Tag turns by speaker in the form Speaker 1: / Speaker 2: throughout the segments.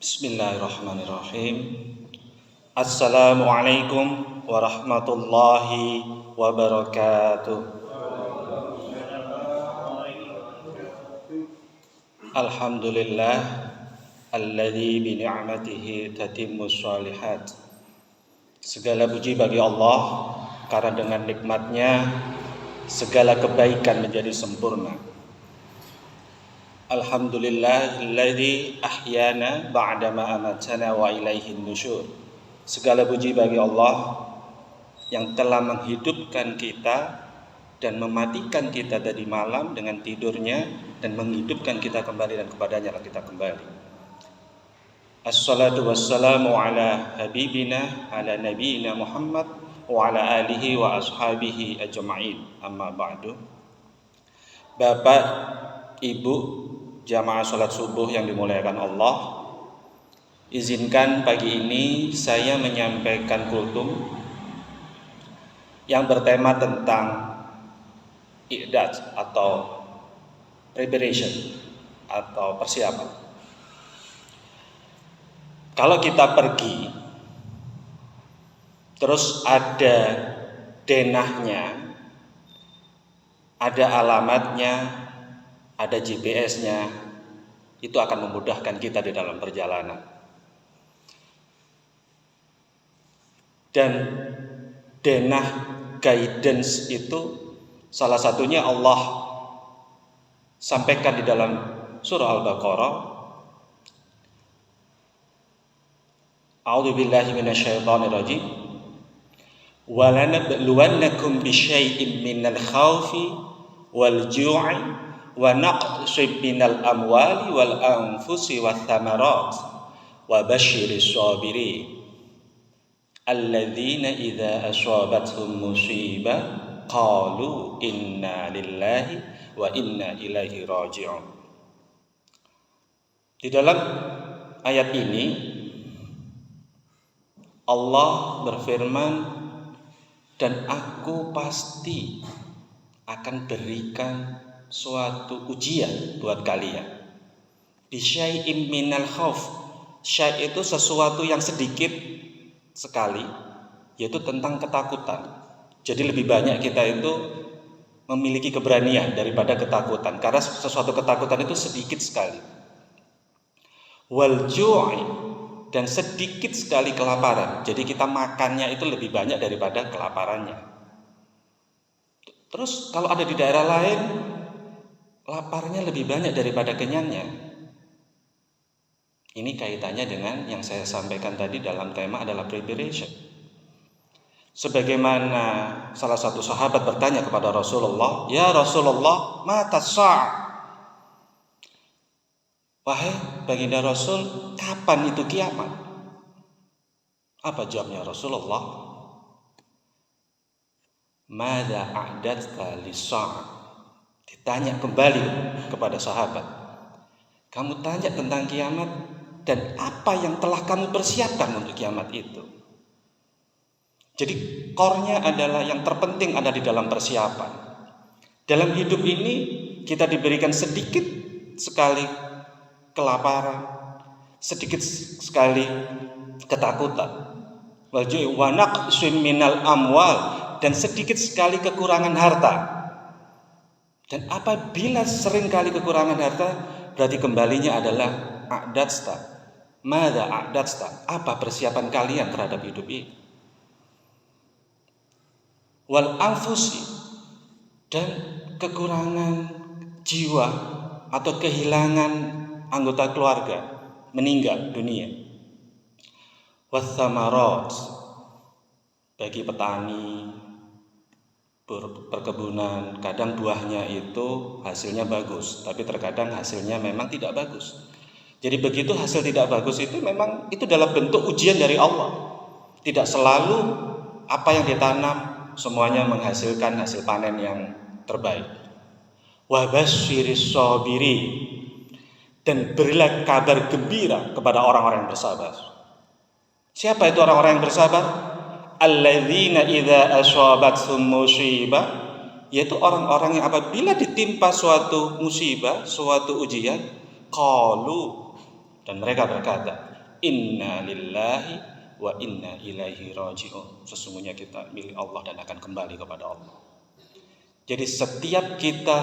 Speaker 1: Bismillahirrahmanirrahim. Assalamualaikum warahmatullahi wabarakatuh. Alhamdulillah alladzi bi ni'matihi tatimmus shalihat. Segala puji bagi Allah karena dengan nikmatnya segala kebaikan menjadi sempurna. Alhamdulillahilladzi ahyana ba'dama amatana wa ilaihin nusyur. Segala puji bagi Allah yang telah menghidupkan kita dan mematikan kita tadi malam dengan tidurnya dan menghidupkan kita kembali dan kepadanya lah kita kembali. Assalatu wassalamu ala habibina ala nabiyina Muhammad wa ala alihi wa ashabihi ajma'in. Amma ba'du. Bapak, Ibu, jamaah sholat subuh yang dimuliakan Allah, izinkan pagi ini saya menyampaikan kultum yang bertema tentang i'dad atau preparation atau persiapan. Kalau kita pergi terus ada denahnya, ada alamatnya, ada GPS-nya, itu akan memudahkan kita di dalam perjalanan. Dan denah guidance itu salah satunya Allah sampaikan di dalam surah Al-Baqarah. A'udzubillahi minasyaitonirrajim. Wa lanabluwannakum bisyai'im minal khaufi wal ju'i wa naqsib minal amwali wal anfusi wath thamarat wa basyiris sabirin alladzina idza asabathum musibah qalu inna lillahi wa inna ilaihi raji'un. Di dalam ayat ini Allah berfirman, dan aku pasti akan berikan suatu ujian buat kalian. Bisyai'im minal khauf. Syai' itu sesuatu yang sedikit sekali, yaitu tentang ketakutan. Jadi lebih banyak kita itu memiliki keberanian daripada ketakutan, karena sesuatu ketakutan itu sedikit sekali. Wal ju'i, dan sedikit sekali kelaparan. Jadi kita makannya itu lebih banyak daripada kelaparannya. Terus kalau ada di daerah lain, laparnya lebih banyak daripada kenyangnya. Ini kaitannya dengan yang saya sampaikan tadi dalam tema adalah preparation. Sebagaimana salah satu sahabat bertanya kepada Rasulullah, "Ya Rasulullah, mata sa'a?" Wahai baginda Rasul, kapan itu kiamat? Apa jawabnya Rasulullah? Madza a'dadta lis-sa'a? Ditanya kembali kepada sahabat, kamu tanya tentang kiamat dan apa yang telah kamu persiapkan untuk kiamat itu? Jadi core-nya adalah yang terpenting ada di dalam persiapan. Dalam hidup ini kita diberikan sedikit sekali kelaparan, sedikit sekali ketakutan, wajui wa naqsim minal amwal, dan sedikit sekali kekurangan harta. Dan apabila sering kali kekurangan harta, berarti kembalinya adalah a'dadsta. Madza a'dadsta? Apa persiapan kalian terhadap hidup ini? Wal anfusi, dan kekurangan jiwa atau kehilangan anggota keluarga, meninggal dunia. Wath thamarat, bagi petani perkebunan, kadang buahnya itu hasilnya bagus, tapi terkadang hasilnya memang tidak bagus. Jadi begitu hasil tidak bagus itu memang itu dalam bentuk ujian dari Allah. Tidak selalu apa yang ditanam semuanya menghasilkan hasil panen yang terbaik. Wa basyiris sabirin, dan berilah kabar gembira kepada orang-orang yang bersabar. Siapa itu orang-orang yang bersabar? Alladzina idza asabathum musibah, yaitu orang-orang yang apabila ditimpa suatu musibah, suatu ujian, qalu, dan mereka berkata, inna lillahi wa inna ilaihi raji'un. Sesungguhnya kita milik Allah dan akan kembali kepada Allah. Jadi setiap kita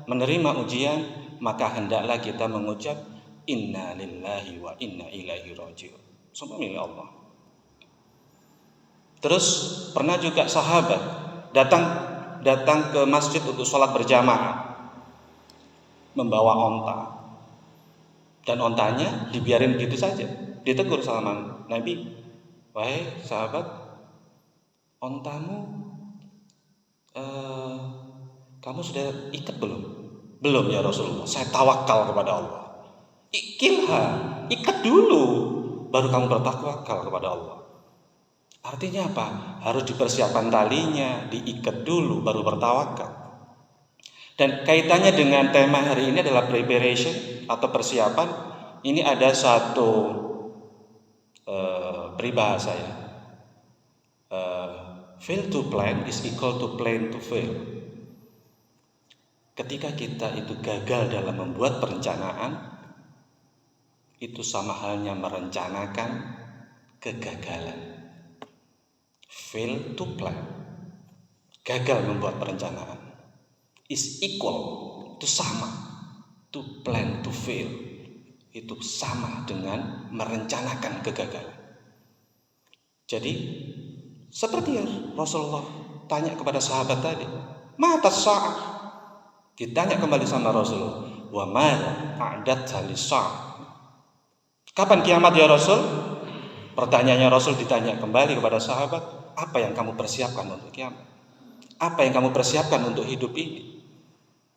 Speaker 1: menerima ujian, maka hendaklah kita mengucap inna lillahi wa inna ilaihi raji'un. Semua milik Allah. Terus pernah juga sahabat datang ke masjid untuk sholat berjamaah, membawa onta, dan ontanya dibiarin begitu saja. Ditegur sama Nabi, wahai sahabat, ontamu kamu sudah ikat belum? Belum ya Rasulullah, saya tawakal kepada Allah. Ikilha, ikat dulu, baru kamu bertawakal kepada Allah. Artinya apa? Harus dipersiapkan talinya, diikat dulu, baru bertawakal. Dan kaitannya dengan tema hari ini adalah preparation atau persiapan. Ini ada satu peribahasa ya. Fail to plan is equal to plan to fail. Ketika kita itu gagal dalam membuat perencanaan, itu sama halnya merencanakan kegagalan. Fail to plan, gagal membuat perencanaan, is equal, itu sama, to plan to fail, itu sama dengan merencanakan kegagalan. Jadi seperti yang Rasulullah tanya kepada sahabat tadi, mata sa'ah, ditanya kembali sama Rasulullah, wa madza a'dadta lis-sa'ah, kapan kiamat ya Rasul? Pertanyaannya Rasul ditanya kembali kepada sahabat, apa yang kamu persiapkan untuk kiamat? Apa yang kamu persiapkan untuk hidup ini?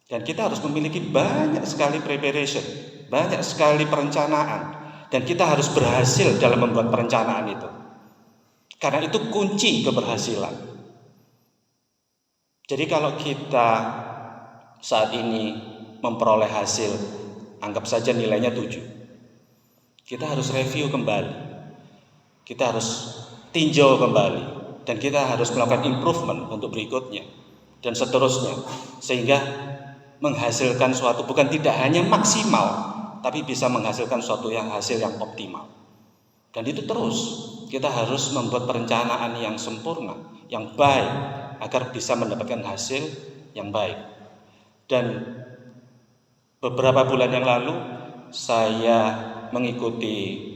Speaker 1: Dan kita harus memiliki banyak sekali preparation, banyak sekali perencanaan, dan kita harus berhasil dalam membuat perencanaan itu. Karena itu kunci keberhasilan. Jadi kalau kita saat ini memperoleh hasil, anggap saja nilainya 7. Kita harus review kembali. Kita harus tinjau kembali. Dan kita harus melakukan improvement untuk berikutnya. Dan seterusnya. Sehingga menghasilkan suatu bukan tidak hanya maksimal, tapi bisa menghasilkan suatu hasil yang optimal. Dan itu terus. Kita harus membuat perencanaan yang sempurna, yang baik, agar bisa mendapatkan hasil yang baik. Dan beberapa bulan yang lalu saya mengikuti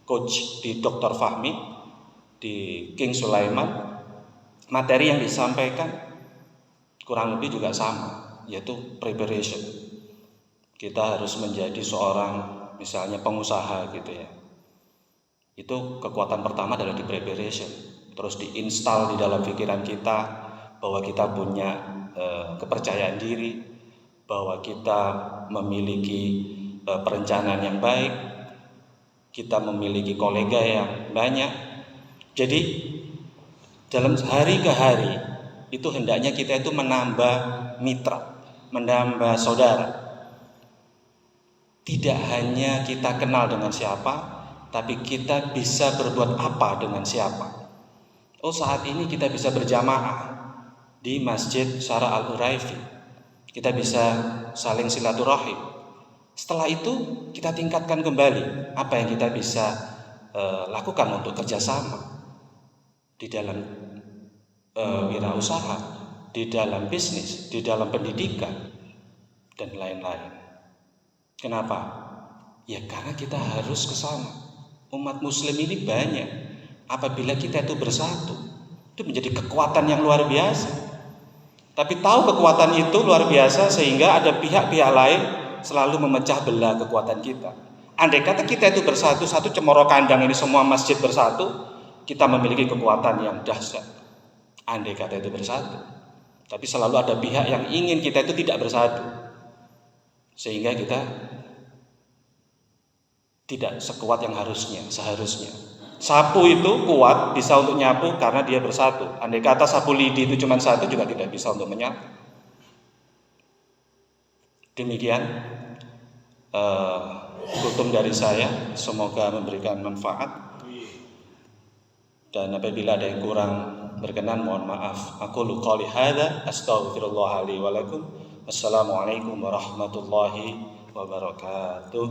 Speaker 1: coach di Dr. Fahmi di King Sulaiman. Materi yang disampaikan kurang lebih juga sama, yaitu preparation. Kita harus menjadi seorang misalnya pengusaha gitu ya. Itu kekuatan pertama adalah di preparation. Terus diinstal di dalam pikiran kita bahwa kita punya kepercayaan diri, bahwa kita memiliki perencanaan yang baik, kita memiliki kolega yang banyak. Jadi dalam hari ke hari itu hendaknya kita itu menambah mitra, menambah saudara. Tidak hanya kita kenal dengan siapa, tapi kita bisa berbuat apa dengan siapa. Oh, saat ini kita bisa berjamaah di Masjid Syara Al-Uraifi. Kita bisa saling silaturahim. Setelah itu kita tingkatkan kembali apa yang kita bisa lakukan untuk kerjasama di dalam wirausaha, di dalam bisnis, di dalam pendidikan, dan lain-lain. Kenapa? Ya karena kita harus ke sana. Umat muslim ini banyak. Apabila kita itu bersatu, itu menjadi kekuatan yang luar biasa. Tapi tahu kekuatan itu luar biasa sehingga ada pihak-pihak lain selalu memecah belah kekuatan kita. Andai kata kita itu bersatu, satu cemoro kandang ini semua masjid bersatu, kita memiliki kekuatan yang dahsyat. Andai kata itu bersatu. Tapi selalu ada pihak yang ingin kita itu tidak bersatu, sehingga kita tidak sekuat yang seharusnya. Sapu itu kuat, bisa untuk nyapu karena dia bersatu. Andai kata sapu lidi itu cuma satu, juga tidak bisa untuk menyapu. Demikian tutum dari saya, semoga memberikan manfaat. Dan apabila ada yang kurang berkenan, mohon maaf. Aku qouli hadza, astaghfirullah li wa lakum. Wassalamualaikum warahmatullahi wabarakatuh.